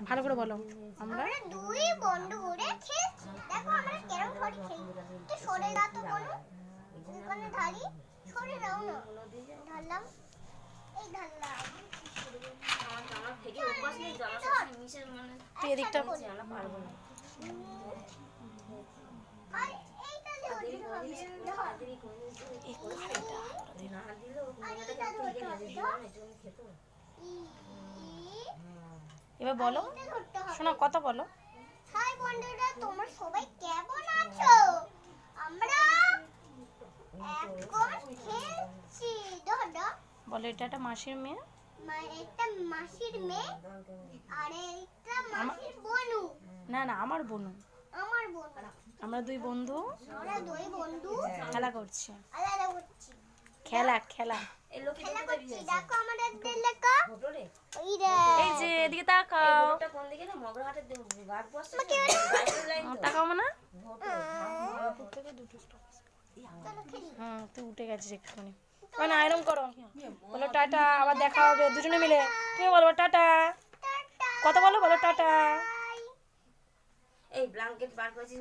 ভালো করে বলো। আমরা দুই বন্ধু ঘুরে খেলছি। দেখো আমরা কেরম করে খেলি। তো সরে দাও তো বলো। ওখানে ধারি সরে দাও না। ঢাললাম। এই ঢাললাম। আমার থেকে অভ্যাস নেই তো, আমার সাথে মিশে মানে তুই এদিকটা আমরা পারবো না। আর এইটা দিয়ে হবে। তাড়াতাড়ি করে না দিলেও কোনোটা খেতে গেলে খেত। এবার বলো, শোনো কথা বলো। হাই বন্ধুরা, তোমরা সবাই কেমন আছো? আমরা এখন খেলছি। দাদা বলো এটা একটা মাসির মেয়ে। একটা মাসির মেয়ে আর একটা মাসির বোনু। না না, আমার বোনু। আমার বোনু। আমরা দুই বন্ধু আমরা দুই বন্ধু খেলা করছি। আলাদা করছি। খেলা খেলা এই লোকে খেলা করছি। দেখো আমাদের লেখা ভোটরে ওই রে। এই যে এদিকে তাকাও। ভোটটা কোন দিকে না মগরাহাটের গার্ড পোস্ট তাকাও না। চলো খেলি। তুই উঠে গেছিস একটুখানি। না এরকম করো, বলো টাটা, আবার দেখা হবে দুজনে মিলে। তুমি বলবো টাটা, টাটা। কথা বলো, বলো টাটা। এই ব্ল্যাঙ্কেট বার করেছি।